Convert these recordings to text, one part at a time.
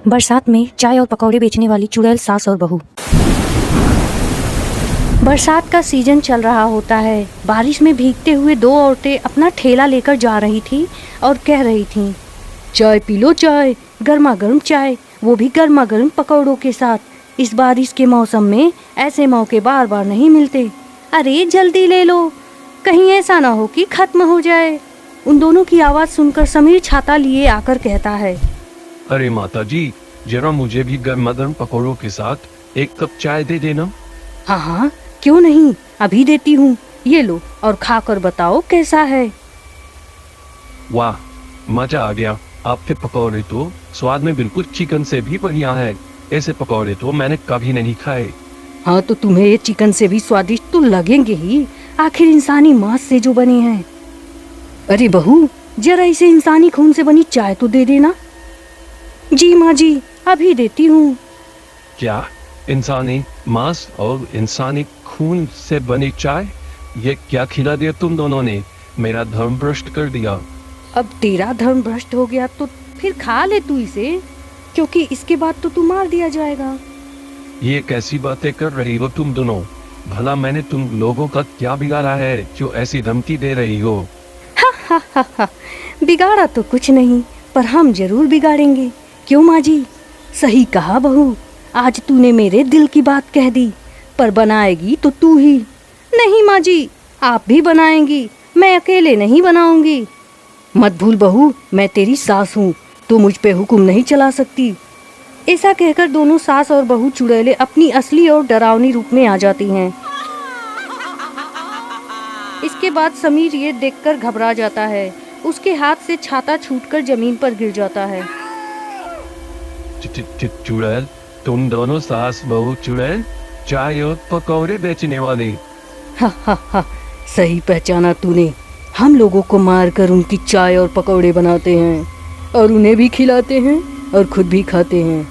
बरसात में चाय और पकौड़े बेचने वाली चुड़ैल सास और बहू। बरसात का सीजन चल रहा होता है। बारिश में भीगते हुए दो औरतें अपना ठेला लेकर जा रही थी और कह रही थीं, चाय पी लो चाय, गर्मा गर्म चाय, वो भी गर्मा गर्म पकौड़ों के साथ। इस बारिश के मौसम में ऐसे मौके बार बार नहीं मिलते। अरे जल्दी ले लो, कहीं ऐसा ना हो कि खत्म हो जाए। उन दोनों की आवाज़ सुनकर समीर छाता लिए आकर कहता है, अरे माता जी, जरा मुझे भी गर्मा गर्म पकौड़ों के साथ एक कप चाय दे देना। हाँ हाँ क्यों नहीं, अभी देती हूँ, ये लो और खाकर बताओ कैसा है। वाह, मजा आ गया। आपके पकौड़े तो स्वाद में बिल्कुल चिकन से भी बढ़िया है। ऐसे पकौड़े तो मैंने कभी नहीं खाए। हाँ तो तुम्हें ये चिकन से भी स्वादिष्ट तो लगेंगे ही, आखिर इंसानी मांस से जो बने हैं। अरे बहू, जरा इसे इंसानी खून से बनी चाय तो दे देना। जी माँ जी, अभी देती हूँ। क्या इंसानी मांस और इंसानी खून से बनी चाय? ये क्या खिला दिया तुम दोनों ने? मेरा धर्म भ्रष्ट कर दिया। अब तेरा धर्म भ्रष्ट हो गया तो फिर खा ले तू इसे, क्योंकि इसके बाद तो तू मार दिया जाएगा। ये कैसी बातें कर रही हो तुम दोनों? भला मैंने तुम लोगों का क्या बिगाड़ा है जो ऐसी धमकी दे रही हो? हा, बिगाड़ा तो कुछ नहीं, पर हम जरूर बिगाड़ेंगे। क्यों माँ जी? सही कहा बहू, आज तूने मेरे दिल की बात कह दी, पर बनाएगी तो तू ही। नहीं माँ जी, आप भी बनाएंगी, मैं अकेले नहीं बनाऊंगी। मत भूल बहू, मैं तेरी सास हूँ, तो मुझ पे हुक्म नहीं चला सकती। ऐसा कहकर दोनों सास और बहू चुड़ैले अपनी असली और डरावनी रूप में आ जाती हैं। इसके बाद समीर ये देखकर घबरा जाता है। उसके हाथ से छाता छूटकर जमीन पर गिर जाता है। चुड़ैल, तुम दोनों सास बहू चुड़ैल, चाय और पकौड़े बेचने वाले। हा, सही पहचाना तूने। हम लोगों को मारकर उनकी चाय और पकौड़े बनाते हैं और उन्हें भी खिलाते हैं और खुद भी खाते हैं।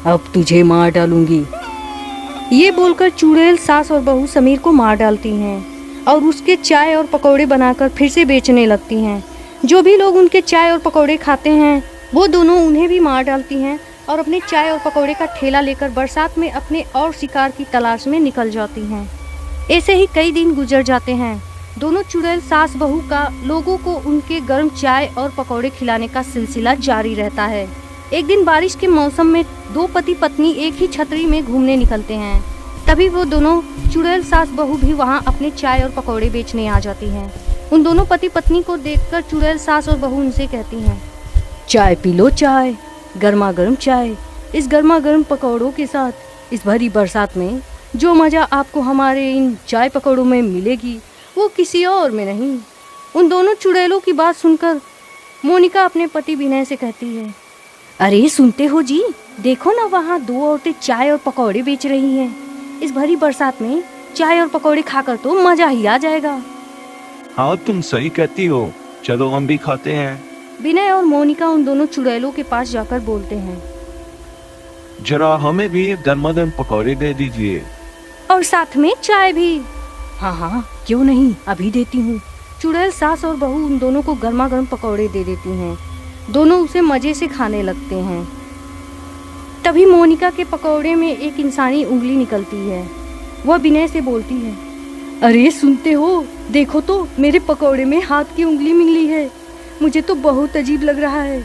अब तुझे मार डालूंगी। ये बोलकर चुड़ैल सास और बहू समीर को मार डालती हैं और उसके चाय और पकौड़े बनाकर फिर से बेचने लगती हैं। जो भी लोग उनके चाय और पकौड़े खाते हैं वो दोनों उन्हें भी मार डालती हैं और अपने चाय और पकौड़े का ठेला लेकर बरसात में अपने और शिकार की तलाश में निकल जाती हैं। ऐसे ही कई दिन गुजर जाते हैं। दोनों चुड़ैल सास बहू का लोगों को उनके गर्म चाय और पकौड़े खिलाने का सिलसिला जारी रहता है। एक दिन बारिश के मौसम में दो पति पत्नी एक ही छतरी में घूमने निकलते हैं। तभी वो दोनों चुड़ैल सास बहू भी वहाँ अपने चाय और पकौड़े बेचने आ जाती हैं। उन दोनों पति पत्नी को देखकर चुड़ैल सास और बहू उनसे कहती हैं, चाय पी लो चाय, गर्मा गर्म चाय, इस गर्मा गर्म पकौड़ों के साथ। इस भरी बरसात में जो मज़ा आपको हमारे इन चाय पकौड़ों में मिलेगी वो किसी और में नहीं। उन दोनों चुड़ैलों की बात सुनकर मोनिका अपने पति विनय से कहती है, अरे सुनते हो जी, देखो ना वहाँ दो औरतें चाय और पकौड़े बेच रही हैं। इस भरी बरसात में चाय और पकौड़े खाकर तो मजा ही आ जाएगा। हाँ तुम सही कहती हो, चलो हम भी खाते हैं। विनय और मोनिका उन दोनों चुड़ैलों के पास जाकर बोलते हैं, जरा हमें भी गर्मा गर्म पकौड़े दे दीजिए और साथ में चाय भी। हाँ क्यों नहीं, अभी देती हूँ। चुड़ैल सास और बहू उन दोनों को गर्मा गर्म पकौड़े दे देती हैं। दोनों उसे मजे से खाने लगते हैं। तभी मोनिका के पकौड़े में एक इंसानी उंगली निकलती है। वह विनय से बोलती है, अरे सुनते हो, देखो तो मेरे पकौड़े में हाथ की उंगली मिली है। मुझे तो बहुत अजीब लग रहा है।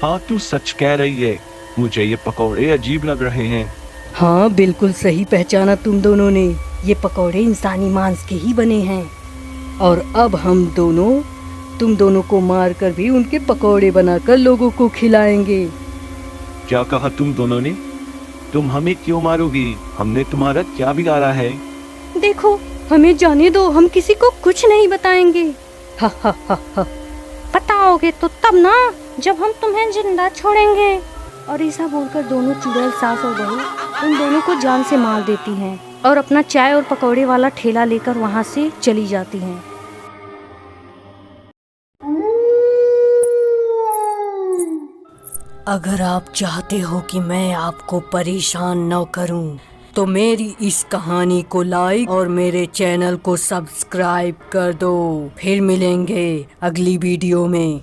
हाँ तू सच कह रही है, मुझे ये पकौड़े अजीब लग रहे हैं। हाँ बिल्कुल सही पहचाना तुम दोनों ने, ये पकौड़े इंसानी मांस के ही बने हैं और अब हम दोनों तुम दोनों को मारकर भी उनके पकौड़े बनाकर लोगों को खिलाएंगे। क्या कहा तुम दोनों ने? तुम हमें क्यों मारोगी? हमने तुम्हारा क्या बिगाड़ा है? देखो, हमें जाने दो, हम किसी को कुछ नहीं बताएंगे। हा, बताओगे तो तब ना, जब हम तुम्हें जिंदा छोड़ेंगे। और ऐसा बोलकर दोनों चुड़ैल सास और बहू उन दोनों को जान से मार देती हैं और अपना चाय और पकौड़े वाला ठेला लेकर वहाँ से चली जाती हैं। अगर आप चाहते हो कि मैं आपको परेशान न करूं, तो मेरी इस कहानी को लाइक और मेरे चैनल को सब्सक्राइब कर दो। फिर मिलेंगे अगली वीडियो में।